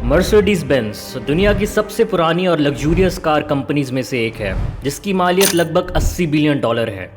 Mercedes Benz दुनिया की सबसे पुरानी और लग्जूरियस कार कंपनीज में से एक है, जिसकी मालियत लगभग $80 बिलियन है।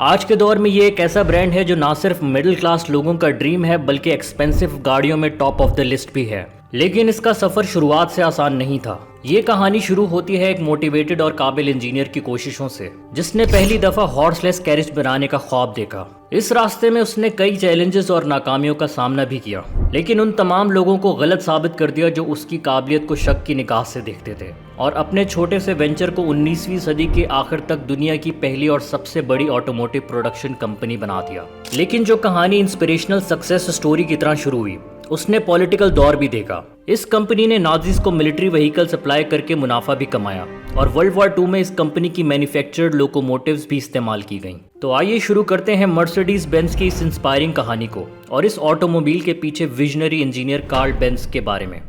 आज के दौर में ये एक ऐसा ब्रांड है जो ना सिर्फ मिडिल क्लास लोगों का ड्रीम है, बल्कि एक्सपेंसिव गाड़ियों में टॉप ऑफ द लिस्ट भी है। लेकिन इसका सफ़र शुरुआत से आसान नहीं था। ये कहानी शुरू होती है एक मोटिवेटेड और काबिल इंजीनियर की कोशिशों से, जिसने पहली दफ़ा हॉर्सलेस कैरिज बनाने का ख्वाब देखा। इस रास्ते में उसने कई चैलेंजेस और नाकामियों का सामना भी किया, लेकिन उन तमाम लोगों को गलत साबित कर दिया जो उसकी काबिलियत को शक की निगाह से देखते थे, और अपने छोटे से वेंचर को 19वीं सदी के आखिर तक दुनिया की पहली और सबसे बड़ी ऑटोमोटिव प्रोडक्शन कंपनी बना दिया। लेकिन जो कहानी इंस्पिरेशनल सक्सेस स्टोरी की तरह शुरू हुई, उसने पॉलिटिकल दौर भी देखा। इस कंपनी ने नाजीज को मिलिट्री व्हीकल सप्लाई करके मुनाफा भी कमाया, और वर्ल्ड वॉर 2 में इस कंपनी की मैन्युफैक्चर्ड लोकोमोटिव्स भी इस्तेमाल की गईं। तो आइए शुरू करते हैं मर्सिडीज बेंज की इस इंस्पायरिंग कहानी को और इस ऑटोमोबाइल के पीछे विजनरी इंजीनियर कार्ल बेंज के बारे में।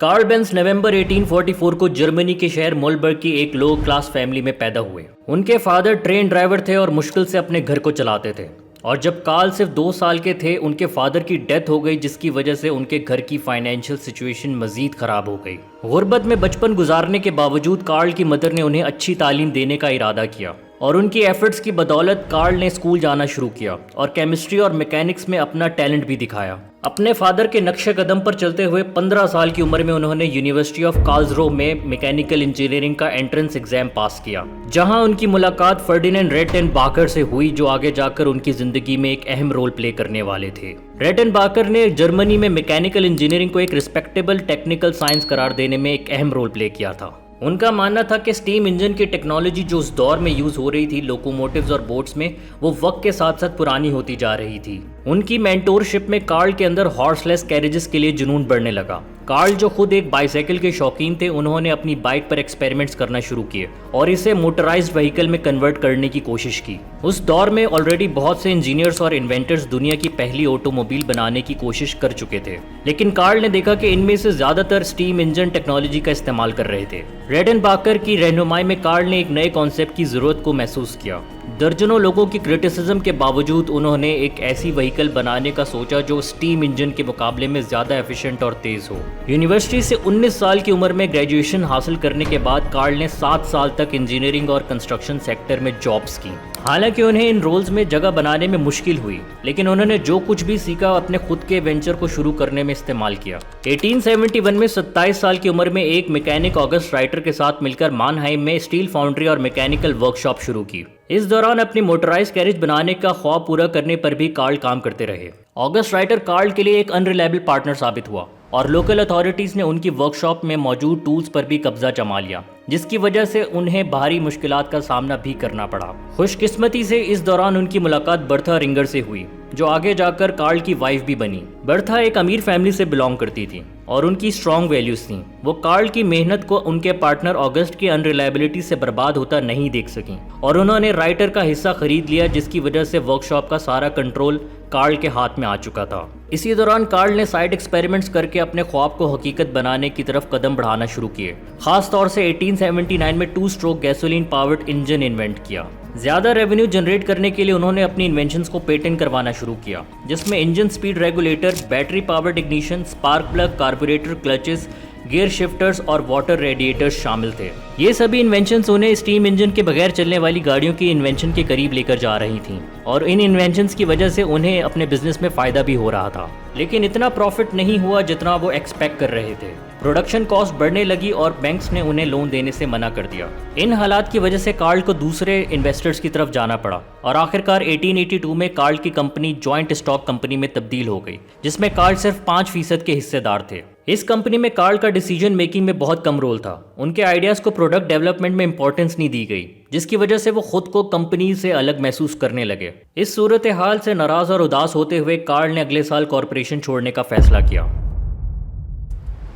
कार्ल बेंज नवंबर 1844 को जर्मनी के शहर मोलबर्ग की एक लो क्लास फैमिली में पैदा हुए। उनके फादर ट्रेन ड्राइवर थे और मुश्किल से अपने घर को चलाते थे, और जब कार्ल सिर्फ 2 साल के थे उनके फादर की डेथ हो गई, जिसकी वजह से उनके घर की फाइनेंशियल सिचुएशन मजीद खराब हो गई। गुर्बत में बचपन गुजारने के बावजूद कार्ल की मदर ने उन्हें अच्छी तालीम देने का इरादा किया, और उनकी एफर्ट्स की बदौलत कार्ल ने स्कूल जाना शुरू किया और केमिस्ट्री और मैकेनिक्स में अपना टैलेंट भी दिखाया। अपने फादर के नक्शे कदम पर चलते हुए 15 साल की उम्र में उन्होंने यूनिवर्सिटी ऑफ कार्लसरो में मैकेनिकल इंजीनियरिंग का एंट्रेंस एग्जाम पास किया, जहां उनकी मुलाकात फर्डिनेंड रेटेनबाकर से हुई, जो आगे जाकर उनकी जिंदगी में एक अहम रोल प्ले करने वाले थे। रेटेनबाकर ने जर्मनी में मैकेनिकल इंजीनियरिंग को एक रिस्पेक्टेबल टेक्निकल साइंस करार देने में एक अहम रोल प्ले किया था। उनका मानना था कि स्टीम इंजन की टेक्नोलॉजी जो उस दौर में यूज हो रही थी लोकोमोटिव्स और बोट्स में, वो वक्त के साथ साथ पुरानी होती जा रही थी। उनकी मेंटोरशिप में कार्ल के अंदर हॉर्सलेस कैरेजेस के लिए जुनून बढ़ने लगा। कार्ल, जो खुद एक बाइसाइकिल के शौकीन थे, उन्होंने अपनी बाइक पर एक्सपेरिमेंट्स करना शुरू किए और इसे मोटराइज्ड व्हीकल में कन्वर्ट करने की कोशिश की। उस दौर में ऑलरेडी बहुत से इंजीनियर्स और इन्वेंटर्स दुनिया की पहली ऑटोमोबाइल बनाने की कोशिश कर चुके थे, लेकिन कार्ल ने देखा कि इनमें से ज्यादातर स्टीम इंजन टेक्नोलॉजी का इस्तेमाल कर रहे थे। रेटेनबाकर की रहनुमाई में कार्ल ने एक नए कॉन्सेप्ट की जरूरत को महसूस किया। दर्जनों लोगों की क्रिटिसिज्म के बावजूद उन्होंने एक ऐसी व्हीकल बनाने का सोचा जो स्टीम इंजन के मुकाबले में ज्यादा एफिशिएंट और तेज हो। यूनिवर्सिटी से 19 साल की उम्र में ग्रेजुएशन हासिल करने के बाद कार्ल ने 7 साल तक इंजीनियरिंग और कंस्ट्रक्शन सेक्टर में जॉब्स की। हालांकि उन्हें इन रोल्स में जगह बनाने में मुश्किल हुई, लेकिन उन्होंने जो कुछ भी सीखा अपने खुद के वेंचर को शुरू करने में इस्तेमाल किया। 1871 में 27 साल की उम्र में एक मैकेनिक ऑगस्ट राइटर के साथ मिलकर मानहाइम में स्टील फाउंड्री और मैकेनिकल वर्कशॉप शुरू की। इस दौरान अपनी मोटराइज्ड कैरेज बनाने का ख्वाब पूरा करने पर भी कार्ल काम करते रहे। ऑगस्ट राइटर कार्ल के लिए एक अनरिलायबल पार्टनर साबित हुआ, और लोकल अथॉरिटीज ने उनकी वर्कशॉप में मौजूद टूल्स पर भी कब्जा जमा लिया, जिसकी वजह से उन्हें भारी मुश्किलात का सामना भी करना पड़ा। खुशकिस्मती से इस दौरान उनकी मुलाकात बर्था रिंगर से हुई, जो आगे जाकर कार्ल की वाइफ भी बनी। बर्था एक अमीर फैमिली से बिलोंग करती थी और उनकी स्ट्रॉन्ग वैल्यूज थी। वो कार्ल की मेहनत को उनके पार्टनर ऑगस्ट की अनरिलायबिलिटी से बर्बाद होता नहीं देख सकी, और उन्होंने राइटर का हिस्सा खरीद लिया, जिसकी वजह से वर्कशॉप का सारा कंट्रोल कार्ल के हाथ में आ चुका था। इसी दौरान कार्ल ने साइड एक्सपेरिमेंट्स करके अपने ख्वाब को हकीकत बनाने की तरफ कदम बढ़ाना शुरू किए। खास तौर से 1879 में 2 stroke gasoline powered engine invent किया। ज्यादा रेवेन्यू जनरेट करने के लिए उन्होंने अपनी इन्वेंशंस को पेटेंट करवाना शुरू किया, जिसमें engine speed regulator, battery powered ignition, spark plug, carburettor, clutches, gear shifters और वाटर रेडिएटर्स शामिल थे। ये सभी इन्वेंशंस उन्हें स्टीम इंजन के बगैर चलने वाली गाड़ियों की इन्वेंशन के करीब लेकर जा रही थीं, और इन इन्वेंशंस की वजह से उन्हें अपने बिजनेस में फ़ायदा भी हो रहा था। लेकिन इतना प्रॉफिट नहीं हुआ जितना वो एक्सपेक्ट कर रहे थे। प्रोडक्शन कॉस्ट बढ़ने लगी और बैंक्स ने उन्हें लोन देने से मना कर दिया। इन हालात की वजह से कार्ल को दूसरे इन्वेस्टर्स की तरफ जाना पड़ा, और आखिरकार 1882 में कार्ल की कंपनी जॉइंट स्टॉक कंपनी में तब्दील हो गई, जिसमें कार्ल सिर्फ 5% के हिस्सेदार थे। इस कंपनी में कार्ल का डिसीजन मेकिंग में बहुत कम रोल था। उनके आइडियाज़ को प्रोडक्ट डेवलपमेंट में इंपॉर्टेंस नहीं दी गई, जिसकी वजह से वो खुद को कंपनी से अलग महसूस करने लगे। इस सूरत हाल से नाराज और उदास होते हुए कार्ल ने अगले साल कॉरपोरेशन छोड़ने का फैसला किया।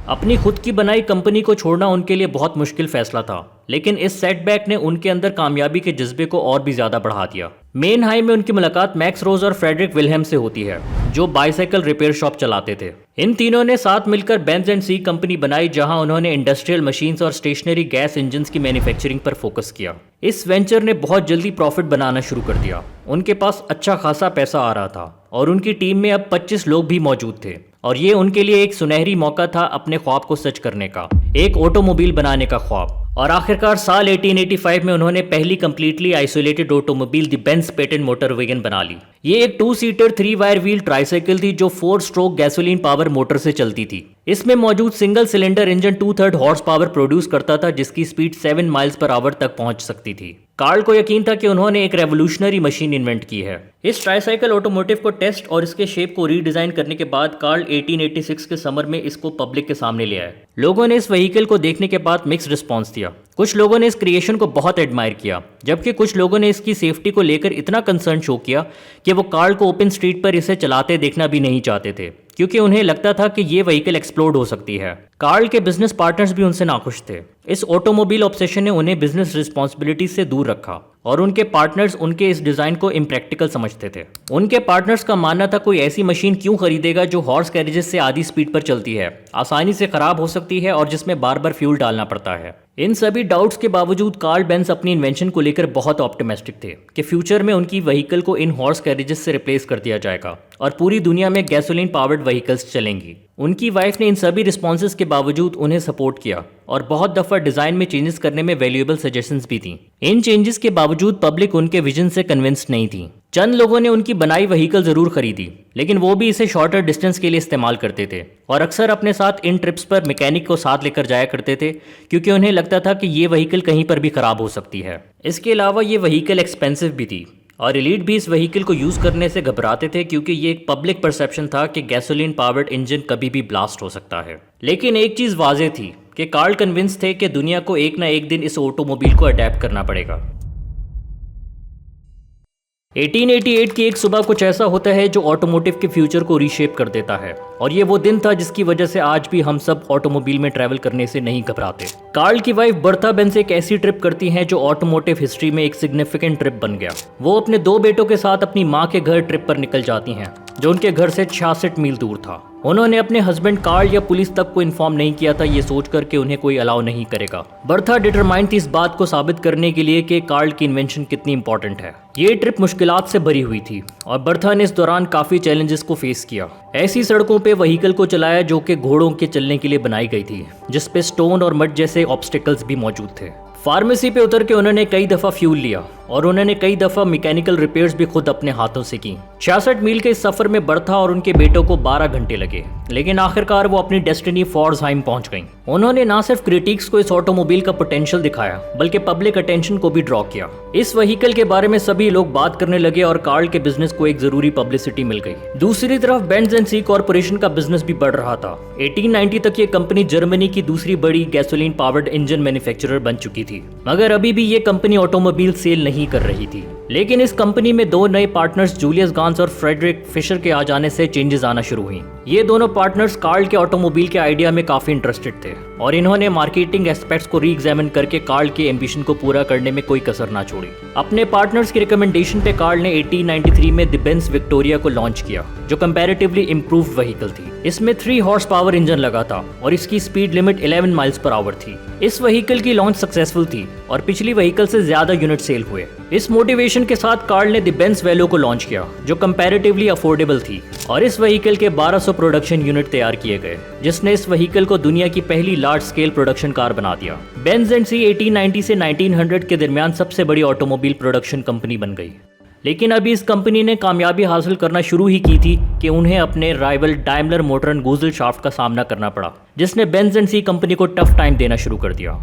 अपनी खुद की बनाई कंपनी को छोड़ना उनके लिए बहुत मुश्किल फैसला था, लेकिन इस सेटबैक ने उनके अंदर कामयाबी के जज्बे को और भी ज्यादा बढ़ा दिया। मेनहाइम में उनकी मुलाकात मैक्स रोज और फ्रेडरिक विल्हेम से होती है, जो बाइसाइकिल रिपेयर शॉप चलाते थे। इन तीनों ने साथ मिलकर बेंज एंड सी कंपनी बनाई, जहां उन्होंने इंडस्ट्रियल मशीन्स और स्टेशनरी गैस इंजन्स की मैन्युफैक्चरिंग पर फोकस किया। इस वेंचर ने बहुत जल्दी प्रॉफिट बनाना शुरू कर दिया। उनके पास अच्छा खासा पैसा आ रहा था और उनकी टीम में अब 25 लोग भी मौजूद थे और ये उनके लिए एक सुनहरी मौका था अपने ख्वाब को सच करने का, एक ऑटोमोबाइल बनाने का ख्वाब। और आखिरकार साल 1885 में उन्होंने पहली completely isolated automobile the Benz patent motor wagon बना ली। ये एक 2-सीटर 3 वायर व्हील ट्राइसाइकिल थी जो 4 स्ट्रोक गैसोलीन पावर मोटर से चलती थी। इसमें मौजूद single cylinder engine 2/3 horse power produce करता था जिसकी स्पीड 7 माइल्स पर आवर तक पहुंच सकती थी। कार्ल को यकीन था कि उन्होंने एक रेवोल्यूशनरी मशीन इन्वेंट की है। इस ट्राइसाइकिल ऑटोमोटिव को टेस्ट और इसके शेप को रीडिजाइन करने के बाद कार्ल 1886 के समर में इसको पब्लिक के सामने ले आए। लोगों ने इस व्हीकल को देखने के बाद मिक्स रिस्पॉन्स दिया। कुछ लोगों ने इस क्रिएशन को बहुत एडमायर किया, जबकि कुछ लोगों ने इसकी सेफ्टी को लेकर इतना कंसर्न शो किया कि वो कार्ल को ओपन स्ट्रीट पर इसे चलाते देखना भी नहीं चाहते थे, क्योंकि उन्हें लगता था कि ये व्हीकल एक्सप्लोड हो सकती है। कार्ल के बिजनेस पार्टनर्स भी उनसे नाखुश थे। इस ऑटोमोबाइल ऑब्सेशन ने उन्हें बिजनेस रिस्पॉन्सिबिलिटी से दूर रखा और उनके पार्टनर्स उनके इस डिजाइन को इम्प्रैक्टिकल समझते थे। उनके पार्टनर्स का मानना था कोई ऐसी मशीन क्यों खरीदेगा जो हॉर्स कैरेजेस से आधी स्पीड पर चलती है, आसानी से खराब हो सकती है और जिसमें बार बार फ्यूल डालना पड़ता है। इन सभी डाउट्स के बावजूद कार्ल बेंज अपनी इन्वेंशन को लेकर बहुत ऑप्टिमिस्टिक थे कि फ्यूचर में उनकी व्हीकल को इन हॉर्स कैरेजेस से रिप्लेस कर दिया जाएगा और पूरी दुनिया में गैसोलीन पावर्ड व्हीकल्स चलेंगी। उनकी वाइफ ने इन सभी रिस्पॉन्सेज के बावजूद उन्हें सपोर्ट किया और बहुत दफ़ा डिज़ाइन में चेंजेस करने में वैल्यूएबल सजेशंस भी थी। इन चेंजेस के बावजूद पब्लिक उनके विजन से कन्विंस्ड नहीं थी। चंद लोगों ने उनकी बनाई व्हीकल ज़रूर खरीदी, लेकिन वो भी इसे शॉर्टर डिस्टेंस के लिए इस्तेमाल करते थे और अक्सर अपने साथ इन ट्रिप्स पर मैकेनिक को साथ लेकर जाया करते थे, क्योंकि उन्हें लगता था कि ये व्हीकल कहीं पर भी ख़राब हो सकती है। इसके अलावा ये व्हीकल एक्सपेंसिव भी थी और एलीट भी इस व्हीकल को यूज़ करने से घबराते थे, क्योंकि ये एक पब्लिक परसेप्शन था कि गैसोलीन पावर्ड इंजन कभी भी ब्लास्ट हो सकता है। लेकिन एक चीज़ वाज़ेह थी कि कार्ल कन्विंस थे कि दुनिया को एक ना एक दिन इस ऑटोमोबाइल को अडेप्ट करना पड़ेगा। 1888 की एक सुबह कुछ ऐसा होता है जो ऑटोमोटिव के फ्यूचर को रीशेप कर देता है, और ये वो दिन था जिसकी वजह से आज भी हम सब ऑटोमोबाइल में ट्रैवल करने से नहीं घबराते। कार्ल की वाइफ बर्था बेंज एक ऐसी ट्रिप करती हैं जो ऑटोमोटिव हिस्ट्री में एक सिग्निफिकेंट ट्रिप बन गया। वो अपने 2 बेटों के साथ अपनी माँ के घर ट्रिप पर निकल जाती हैं, जो उनके घर से 66 मील दूर था। उन्होंने अपने हस्बैंड कार्ल या पुलिस तक को इन्फॉर्म नहीं किया था, ये सोचकर कि उन्हें कोई अलाउ नहीं करेगा। बर्था डिटरमाइंड थी इस बात को साबित करने के लिए कि कार्ल की इन्वेंशन कितनी इंपॉर्टेंट है। ये ट्रिप मुश्किलात से भरी हुई थी और बर्था ने इस दौरान काफी चैलेंजेस को फेस किया। ऐसी सड़कों पे व्हीकल को चलाया जो कि घोड़ों के चलने के लिए बनाई गई थी, जिसपे स्टोन और मड जैसे ऑब्स्टिकल्स भी मौजूद थे। फार्मेसी पे उतर के उन्होंने कई दफ़ा फ्यूल लिया और उन्होंने कई दफ़ा मैकेनिकल रिपेयर्स भी खुद अपने हाथों से की। 66 मील के इस सफ़र में बर्था और उनके बेटों को 12 घंटे लगे, लेकिन आखिरकार वो अपनी डेस्टिनी फॉर्सहाइम पहुंच गईं। उन्होंने ना सिर्फ क्रिटिक्स को इस ऑटोमोबाइल का पोटेंशियल दिखाया, बल्कि पब्लिक अटेंशन को भी ड्रॉ किया। इस व्हीकल के बारे में सभी लोग बात करने लगे और कार्ल के बिजनेस को एक जरूरी पब्लिसिटी मिल गई। दूसरी तरफ बेंज एंड सी कॉर्पोरेशन का बिजनेस भी बढ़ रहा था। 1890 तक ये कंपनी जर्मनी की दूसरी बड़ी गैसोलीन पावर्ड इंजन मैन्युफैक्चरर बन चुकी थी, मगर अभी भी ये कंपनी ऑटोमोबाइल सेल नहीं कर रही थी। लेकिन इस कंपनी में 2 नए पार्टनर्स जूलियस गांस और फ्रेडरिक फिशर के आ जाने से चेंजेस आना शुरू हुई। ये दोनों पार्टनर्स कार्ल के ऑटोमोबाइल के आइडिया में काफी इंटरेस्टेड थे और इन्होंने मार्केटिंग एस्पेक्ट्स को री एग्जामिन करके कार्ल के एम्बिशन को पूरा करने में कोई कसर ना छोड़ी। अपने पार्टनर्स की रिकमेंडेशन पे कार्ल ने 1893 में द बेंज विक्टोरिया को लॉन्च किया, जो कंपैरेटिवली इंप्रूव्ड व्हीकल थी। इसमें 3 हॉर्स पावर इंजन लगा था और इसकी speed limit 11 miles per hour थी। इस व्हीकल की लॉन्च सक्सेसफुल थी और पिछली व्हीकल से ज्यादा यूनिट सेल हुए। इस मोटिवेशन के साथ कार्ल ने द बेंज वेलो को लॉन्च किया, जो कंपैरेटिवली अफोर्डेबल थी, और इस व्हीकल के 1200 प्रोडक्शन यूनिट तैयार किए गए, जिसने इस व्हीकल को दुनिया की पहली लार्ज स्केल प्रोडक्शन कार बना दिया। बेंज एंड सी 1890 से 1900 के दरमियान सबसे बड़ी ऑटोमोबाइल प्रोडक्शन कंपनी बन गई। लेकिन अभी इस कंपनी ने कामयाबी हासिल करना शुरू ही की थी कि उन्हें अपने rival Daimler motor and गूजल shaft का सामना करना पड़ा, जिसने बेंज एंड सी कंपनी को टफ टाइम देना शुरू कर दिया।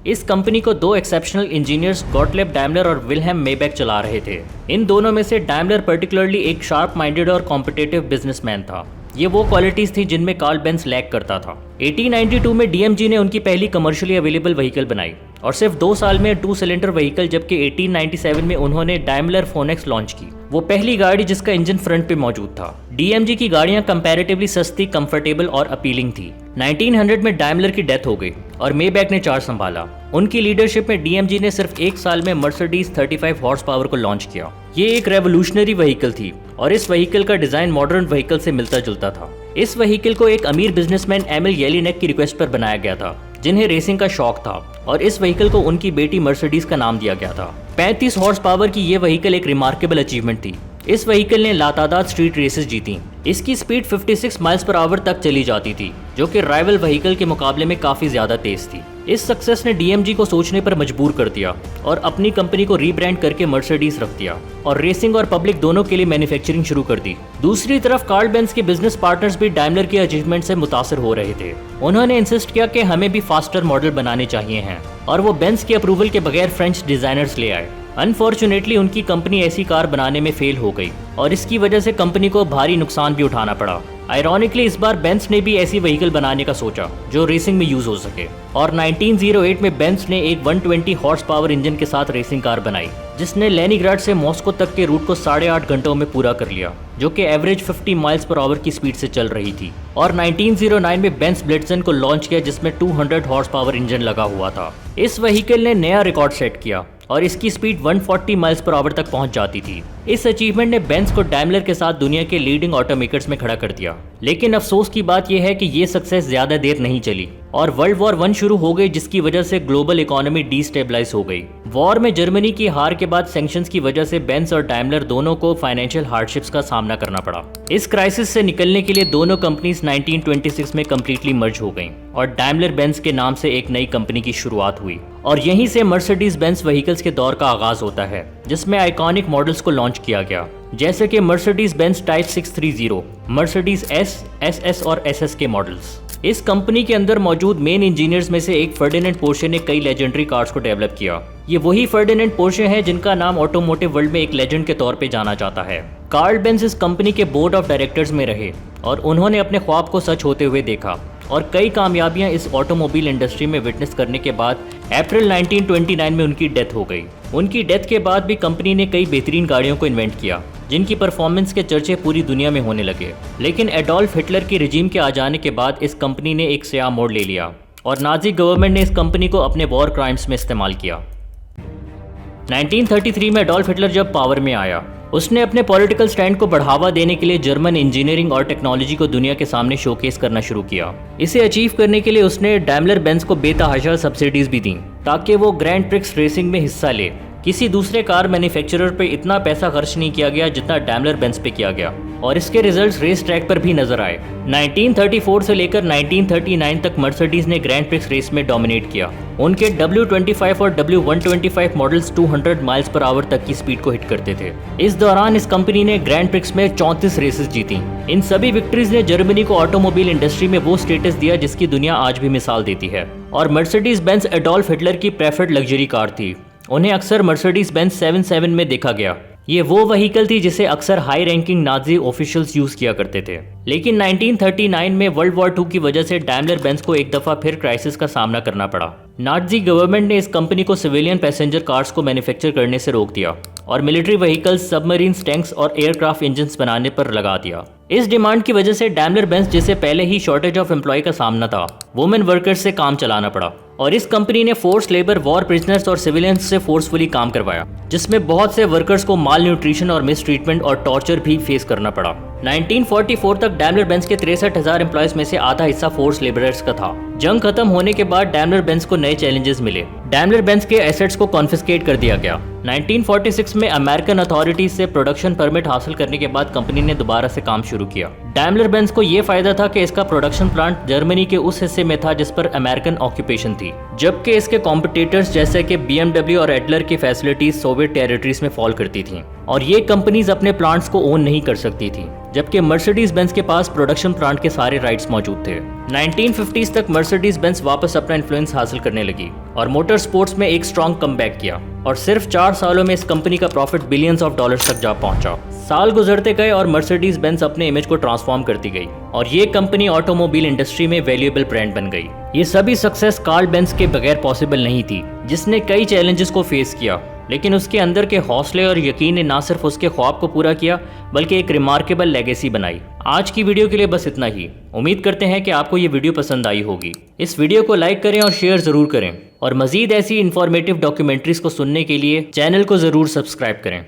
इस कंपनी को 2 एक्सेप्शनल इंजीनियर्स गॉटलेब डाइमलर और विल्हेम मेबेक चला रहे थे। इन दोनों में से डाइमलर पर्टिकुलरली एक शार्प माइंडेड और कॉम्पिटिटिव बिजनेसमैन था। ये वो क्वालिटीज थी जिनमें कार्ल बेंज लैक करता था। 1892 में डीएमजी ने उनकी पहली कमर्शियली अवेलेबल व्हीकल बनाई और सिर्फ 2 साल में 2 सिलेंडर व्हीकल, जबकि 1897 में उन्होंने डाइमलर फोनेक्स लॉन्च की, वो पहली गाड़ी जिसका इंजन फ्रंट पे मौजूद था। डीएमजी की गाड़ियां कंपैरेटिवली सस्ती, कंफर्टेबल और अपीलिंग थी। 1900 में डाइमलर की डेथ हो गई और मेबैक ने चार्ज संभाला। उनकी लीडरशिप में डीएमजी ने सिर्फ 1 साल में मर्सिडीज 35 हॉर्स पावर को लॉन्च किया। ये एक रेवोल्यूशनरी व्हीकल थी और इस व्हीकल का डिजाइन मॉडर्न व्हीकल से मिलता जुलता था। इस व्हीकल को एक अमीर बिजनेसमैन एमिल येलिनेक की रिक्वेस्ट पर बनाया गया था, जिन्हें रेसिंग का शौक था, और इस व्हीकल को उनकी बेटी मर्सिडीज का नाम दिया गया था। 35 हॉर्स पावर की ये व्हीकल एक रिमार्केबल अचीवमेंट थी। इस व्हीकल ने लातादाद स्ट्रीट रेसेस जीती। इसकी स्पीड 56 माइल्स पर आवर तक चली जाती थी, जो कि राइवल व्हीकल के मुकाबले में काफी ज्यादा तेज थी। इस सक्सेस ने डीएमजी को सोचने पर मजबूर कर दिया और अपनी कंपनी को रीब्रांड करके मर्सिडीज रख दिया और रेसिंग और पब्लिक दोनों के लिए मैन्युफैक्चरिंग शुरू कर दी। दूसरी तरफ कार्ल बेंज के बिजनेस पार्टनर्स भी डाइमलर के अचीवमेंट से मुतासर हो रहे थे। उन्होंने इंसिस्ट किया कि हमें भी फास्टर मॉडल बनाने चाहिए हैं, और वो बेंज के अप्रूवल के बगैर फ्रेंच डिजाइनर्स ले आए। अनफॉर्चुनेटली उनकी कंपनी ऐसी कार बनाने में फेल हो गई और इसकी वजह से कंपनी को भारी नुकसान भी उठाना पड़ा। आयरॉनिकली इस बार बेंज ने भी ऐसी व्हीकल बनाने का सोचा जो रेसिंग में यूज हो सके, और 1908 में बेंज ने एक 120 हॉर्स पावर इंजन के साथ रेसिंग कार बनाई, जिसने लेनिनग्राड से मॉस्को तक के रूट को 8.5 घंटों में पूरा कर लिया, जो कि एवरेज 50 माइल्स पर आवर की स्पीड से चल रही थी। और 1909 में बेंज ब्लिट्जन को लॉन्च किया, जिसमें 200 हॉर्स पावर इंजन लगा हुआ था। इस व्हीकल ने नया रिकॉर्ड सेट किया और इसकी स्पीड 140 माइल्स पर आवर तक पहुंच जाती थी। इस अचीवमेंट ने बेंज को डाइमलर के साथ दुनिया के लीडिंग ऑटोमेकर्स में खड़ा कर दिया। लेकिन अफसोस की बात यह है कि ये सक्सेस ज्यादा देर नहीं चली और वर्ल्ड वॉर 1 शुरू हो गई, जिसकी वजह से ग्लोबल इकोनॉमी डिस्टेबलाइज हो गई। वॉर में जर्मनी की हार के बाद सैंक्शंस की वजह से बेंज और डाइमलर दोनों को फाइनेंशियल हार्डशिप्स का सामना करना पड़ा। इस क्राइसिस से निकलने के लिए दोनों कंपनीज 1926 में कंप्लीटली मर्ज हो गईं और डाइमलर बेंज के नाम से एक नई कंपनी की शुरुआत हुई। और यहीं से मर्सिडीज बेंज व्हीकल्स के दौर का आगाज होता है, जिसमें आइकॉनिक मॉडल्स को लॉन्च किया गया, जैसे कि Mercedes Benz type 630, Mercedes S, SS और एसएस के मॉडल्स। इस कंपनी के अंदर मौजूद मेन इंजीनियर्स में से एक फर्डिनेंड पोर्शे ने कई लेजेंडरी कार्स को डेवलप किया। ये वही फर्डिनेंड पोर्शे हैं जिनका नाम ऑटोमोटिव वर्ल्ड में एक लेजेंड के तौर पे जाना जाता है। कार्ल बेंज इस कंपनी के बोर्ड ऑफ डायरेक्टर्स में रहे और उन्होंने अपने ख्वाब को सच होते हुए देखा और कई कामयाबियां इस ऑटोमोबाइल इंडस्ट्री में विटनेस करने के बाद अप्रैल 1929 में उनकी डेथ हो गई। उनकी डेथ के बाद भी कंपनी ने कई बेहतरीन गाड़ियों को इन्वेंट किया, जिनकी परफॉर्मेंस के चर्चे पूरी दुनिया में होने लगे। लेकिन एडोल्फ हिटलर की रिजीम के आ जाने के बाद इस कंपनी ने एक स्याह मोड़ ले लिया और नाजी गवर्नमेंट ने इस कंपनी को अपने वॉर क्राइम्स में इस्तेमाल किया। 1933 में एडोल्फ हिटलर जब पावर में आया, उसने अपने पॉलिटिकल स्टैंड को बढ़ावा देने के लिए जर्मन इंजीनियरिंग और टेक्नोलॉजी को दुनिया के सामने शोकेस करना शुरू किया। इसे अचीव करने के लिए उसने डाइमलर बेंज को बेतहाशा सब्सिडीज भी दी ताकि वो ग्रैंड प्रिक्स रेसिंग में हिस्सा ले। किसी दूसरे कार मैन्युफैक्चरर पे इतना पैसा खर्च नहीं किया गया जितना डाइमलर बेंज पे किया गया, और इसके रिजल्ट्स रेस ट्रैक पर भी नजर आए। 1934 से लेकर 1939 तक मर्सिडीज ने ग्रैंड प्रिक्स रेस में डोमिनेट किया। उनके W25 और W125 models 200 miles per hour तक की स्पीड को हिट करते थे। इस दौरान इस कंपनी ने ग्रैंड प्रिक्स में 34 रेसेस जीती। इन सभी विक्ट्रीज ने जर्मनी को ऑटोमोबाइल इंडस्ट्री में वो स्टेटस दिया जिसकी दुनिया आज भी मिसाल देती है। और मर्सिडीज बेंज एडोल्फ हिटलर की प्रेफर्ड लग्जरी कार थी। उन्हें अक्सर मर्सिडीज बेंज 77 में देखा गया। ये वो व्हीकल थी जिसे अक्सर high ranking Nazi officials use किया करते थे। लेकिन 1939 में वर्ल्ड वॉर 2 की वजह से डाइमलर बेंज को एक दफा फिर क्राइसिस का सामना करना पड़ा। नाजी गवर्नमेंट ने इस कंपनी को सिविलियन पैसेंजर कार्स को मैन्युफैक्चर करने से रोक दिया और मिलिट्री व्हीकल्स, सबमरीन्स, टैंक्स और एयरक्राफ्ट इंजन्स बनाने पर लगा दिया। इस डिमांड की वजह से डाइमलर बेंज, जिसे पहले ही शॉर्टेज ऑफ एम्प्लॉय का सामना था, वुमेन वर्कर्स से काम चलाना पड़ा और इस कंपनी ने फोर्स लेबर, वॉर प्रिजनर्स और सिविलियंस से फोर्सफुली काम करवाया, जिसमें बहुत से वर्कर्स को माल न्यूट्रिशन और मिस ट्रीटमेंट और टॉर्चर भी फेस करना पड़ा। 1944 तक डाइमलर बेंज के 63,000 एम्प्लॉयज में से आधा हिस्सा फोर्स लेबरर्स का था। जंग खत्म होने के बाद डाइमलर बेंज को नए चैलेंजेस मिले। डाइमलर बेंज के एसेट्स को कॉन्फिस्केट कर दिया गया। 1946 में अमेरिकन अथॉरिटीज से प्रोडक्शन परमिट हासिल करने के बाद कंपनी ने दोबारा से काम शुरू किया। डाइमलर बेंज को यह फायदा था कि इसका प्रोडक्शन प्लांट जर्मनी के उस हिस्से में था जिस पर अमेरिकन ऑक्यूपेशन थी, जबकि इसके कॉम्पिटिटर्स जैसे कि BMW और एडलर की फैसिलिटीज सोवियत टेरिटरीज में फॉल करती थीं और ये कंपनीज अपने प्लांट्स को ओन नहीं कर सकती थी, जबकि मर्सिडीज बेंज के पास प्रोडक्शन प्लांट के सारे राइट्स मौजूद थे। 1950s तक मर्सिडीज बेंज वापस अपना इन्फ्लुएंस हासिल करने लगी और मोटर स्पोर्ट्स में एक स्ट्रॉन्ग कमबैक किया और सिर्फ 4 सालों में इस कंपनी का प्रॉफिट बिलियंस ऑफ डॉलर्स तक जा पहुंचा। साल गुजरते गए और मर्सिडीज बेंज अपने इमेज को ट्रांसफॉर्म करती गई और ये कंपनी ऑटोमोबाइल इंडस्ट्री में वैल्यूएबल ब्रांड बन गई। ये सभी सक्सेस कार्ल बेंज के बगैर पॉसिबल नहीं थी, जिसने कई चैलेंजेस को फेस किया, लेकिन उसके अंदर के हौसले और यकीन ने ना सिर्फ उसके ख्वाब को पूरा किया बल्कि एक रिमार्केबल लेगेसी बनाई। आज की वीडियो के लिए बस इतना ही। उम्मीद करते हैं कि आपको ये वीडियो पसंद आई होगी। इस वीडियो को लाइक करें और शेयर ज़रूर करें और मज़ीद ऐसी इंफॉर्मेटिव डॉक्यूमेंट्रीज को सुनने के लिए चैनल को ज़रूर सब्सक्राइब करें।